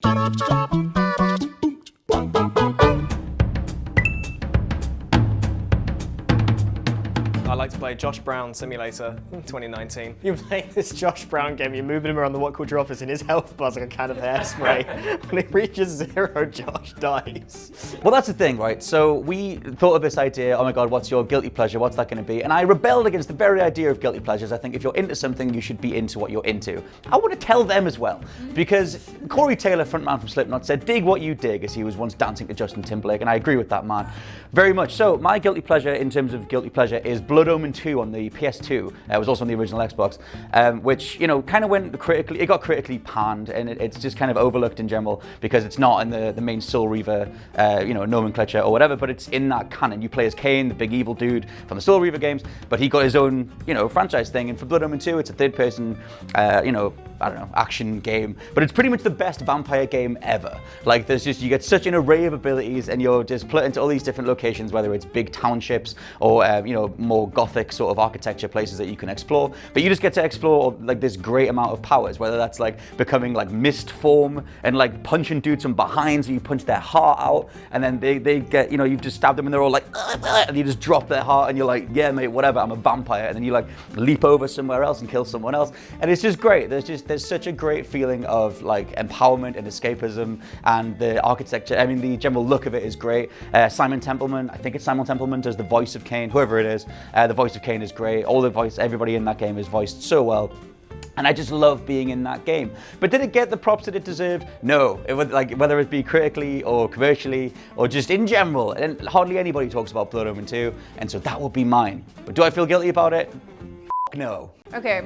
I like to play Josh Brown Simulator 2019. You're playing this Josh Brown game, you're moving him around the WhatCulture office and his health bar's like a can of hairspray. When it reaches 0, Josh dies. Well, that's the thing, right? So we thought of this idea, oh my God, what's your guilty pleasure? What's that gonna be? And I rebelled against the very idea of guilty pleasures. I think if you're into something, you should be into what you're into. I want to tell them as well, because Corey Taylor, frontman from Slipknot, said, dig what you dig, as he was once dancing to Justin Timberlake, and I agree with that man very much. So my guilty pleasure, in terms of guilty pleasure, is Blood Omen 2 on the PS2. It was also on the original Xbox, which, you know, kind of went critically, it got critically panned, and it's just kind of overlooked in general because it's not in the main Soul Reaver, you know, nomenclature or whatever, but it's in that canon. You play as Kane, the big evil dude from the Soul Reaver games, but he got his own, you know, franchise thing, and for Blood Omen 2, it's a third-person, you know, I don't know, action game, but it's pretty much the best vampire game ever. Like, there's just, you get such an array of abilities, and you're just put into all these different locations, whether it's big townships or, you know, more gothic sort of architecture places that you can explore, but you just get to explore like this great amount of powers, whether that's like becoming like mist form and like punching dudes from behind, so you punch their heart out, and then they get, you know, you've just stabbed them and they're all like, and you just drop their heart and you're like, yeah mate, whatever, I'm a vampire, and then you like leap over somewhere else and kill someone else, and it's just great. There's such a great feeling of like empowerment and escapism, and the architecture, I mean the general look of it is great. Simon Templeman, I think it's Simon Templeman, does the voice of Kane, whoever it is. The voice of Kane is great. Everybody in that game is voiced so well. And I just love being in that game. But did it get the props that it deserved? No. It was like, whether it be critically or commercially or just in general, and hardly anybody talks about Blood Omen 2, and so that would be mine. But do I feel guilty about it? No. Okay,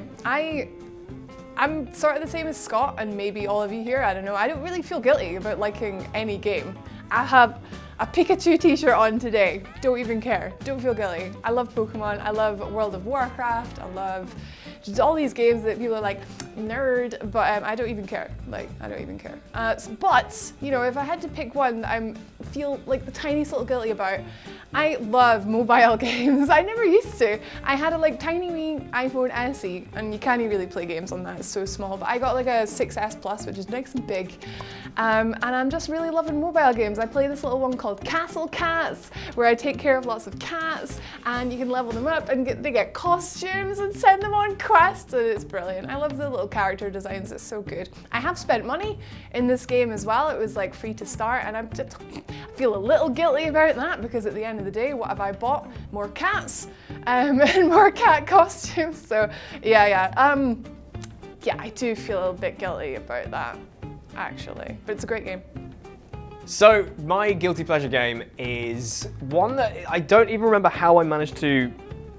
I'm sort of the same as Scott and maybe all of you here, I don't know. I don't really feel guilty about liking any game. I have a Pikachu t-shirt on today. Don't even care. Don't feel guilty. I love Pokemon. I love World of Warcraft. I love just all these games that people are like, nerd, but I don't even care. Like, I don't even care. But, you know, if I had to pick one that I feel like the tiniest little guilty about, I love mobile games. I never used to. I had a like tiny wee iPhone SE, and you can't really play games on that, it's so small, but I got like a 6S Plus, which is nice and big. And I'm just really loving mobile games. I play this little one called Castle Cats, where I take care of lots of cats, and you can level them up and they get costumes and send them on quests, and it's brilliant. I love the little character designs, it's so good. I have spent money in this game as well. It was like free to start, and I feel a little guilty about that, because at the end of the day, what have I bought? More cats and more cat costumes. So yeah, I do feel a bit guilty about that, actually, but it's a great game. So my guilty pleasure game is one that I don't even remember how I managed to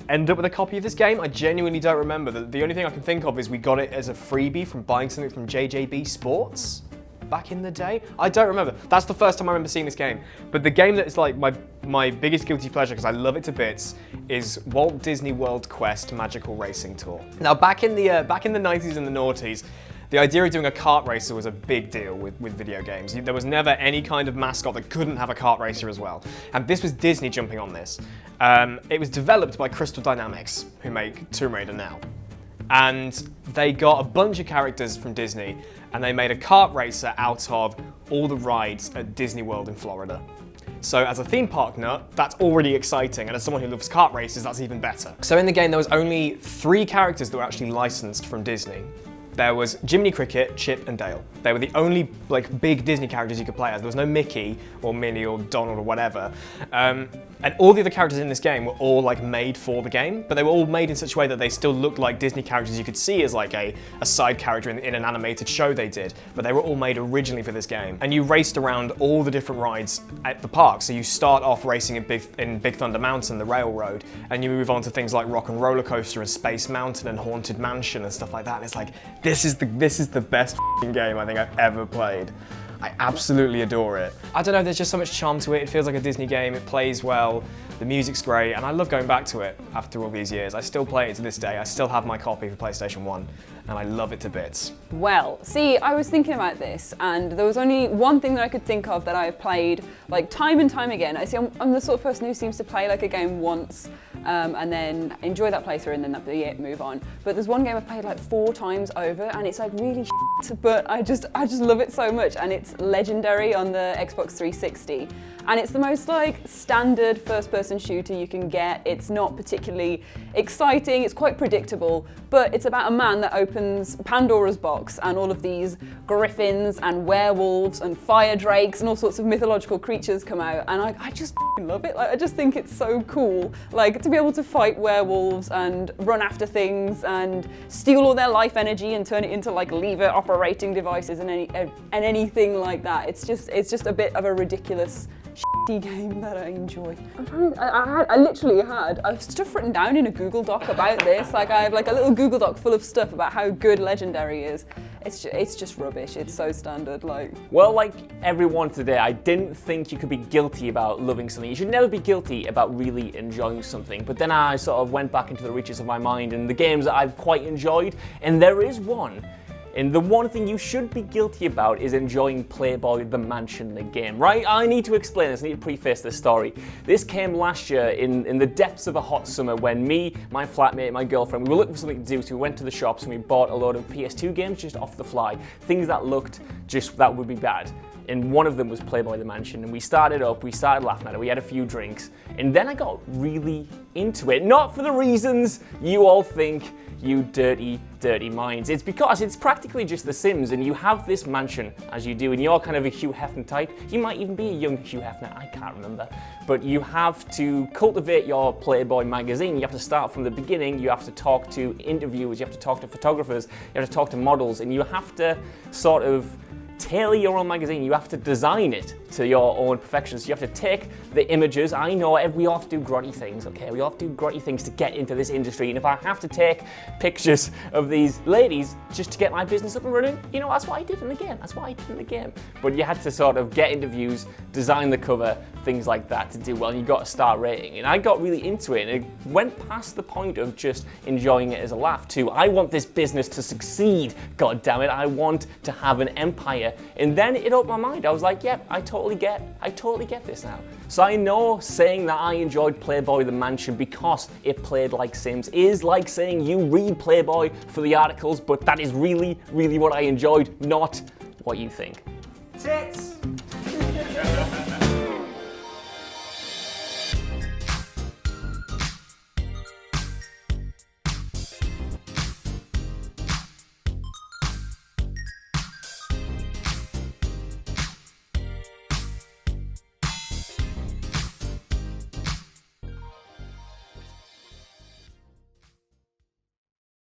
end up with a copy of this game. I genuinely don't remember. The only thing I can think of is we got it as a freebie from buying something from JJB Sports back in the day. I don't remember. That's the first time I remember seeing this game. But the game that is like my biggest guilty pleasure, because I love it to bits, is Walt Disney World Quest Magical Racing Tour. Now back in the 90s and the noughties, the idea of doing a kart racer was a big deal with video games. There was never any kind of mascot that couldn't have a kart racer as well. And this was Disney jumping on this. It was developed by Crystal Dynamics, who make Tomb Raider now. And they got a bunch of characters from Disney, and they made a kart racer out of all the rides at Disney World in Florida. So as a theme park nut, that's already exciting, and as someone who loves kart races, that's even better. So in the game, there was only 3 characters that were actually licensed from Disney. There was Jiminy Cricket, Chip, and Dale. They were the only like big Disney characters you could play as. There was no Mickey or Minnie or Donald or whatever. And all the other characters in this game were all like made for the game, but they were all made in such a way that they still looked like Disney characters you could see as like a side character in an animated show they did, but they were all made originally for this game. And you raced around all the different rides at the park. So you start off racing in Big Thunder Mountain, the railroad, and you move on to things like Rock and Roller Coaster and Space Mountain and Haunted Mansion and stuff like that. And it's like, this is the best game I think I've ever played. I absolutely adore it. I don't know, there's just so much charm to it. It feels like a Disney game, it plays well, the music's great, and I love going back to it after all these years. I still play it to this day. I still have my copy for PlayStation 1, and I love it to bits. Well, see, I was thinking about this, and there was only one thing that I could think of that I've played like time and time again. I'm the sort of person who seems to play like a game once and then enjoy that playthrough, and then that'd be it, move on. But there's one game I've played like 4 times over, and it's like really shit, but I just love it so much, and it's Legendary on the Xbox 360. And it's the most like standard first-person shooter you can get. It's not particularly exciting, it's quite predictable, but it's about a man that opens Pandora's box and all of these griffins and werewolves and fire drakes and all sorts of mythological creatures come out, and I just love it. Like, I just think it's so cool, like to be able to fight werewolves and run after things and steal all their life energy and turn it into like lever operating devices and anything like that. It's just a bit of a ridiculous shitty game that I enjoy. I literally I've stuff written down in a Google Doc about this. Like, I have like a little Google Doc full of stuff about how good Legendary is. It's just rubbish. It's so standard. Like, well, like everyone today, I didn't think you could be guilty about loving something. You should never be guilty about really enjoying something. But then I sort of went back into the reaches of my mind and the games that I've quite enjoyed, and there is one. And the one thing you should be guilty about is enjoying Playboy the Mansion, the game, right? I need to explain this, I need to preface this story. This came last year in the depths of a hot summer when me, my flatmate, my girlfriend, we were looking for something to do, so we went to the shops and we bought a load of PS2 games just off the fly. Things that looked that would be bad. And one of them was Playboy the Mansion, and we started laughing at it, we had a few drinks, and then I got really into it. Not for the reasons you all think, you dirty, dirty minds. It's because it's practically just The Sims, and you have this mansion, as you do, and you're kind of a Hugh Hefner type. You might even be a young Hugh Hefner, I can't remember. But you have to cultivate your Playboy magazine. You have to start from the beginning, you have to talk to interviewers, you have to talk to photographers, you have to talk to models, and you have to sort of tailor your own magazine. You have to design it to your own perfections. You have to take the images. I know we all have to do grotty things, okay? We all have to do grotty things to get into this industry. And if I have to take pictures of these ladies just to get my business up and running, you know, that's what I did in the game. That's what I did in the game. But you had to sort of get interviews, design the cover, things like that to do well. And you got to start rating. And I got really into it. And it went past the point of just enjoying it as a laugh to, I want this business to succeed. God damn it. I want to have an empire. And then it opened my mind. I was like, yep, I totally get this now. So I know saying that I enjoyed Playboy the Mansion because it played like Sims is like saying you read Playboy for the articles, but that is really, really what I enjoyed, not what you think. Tits!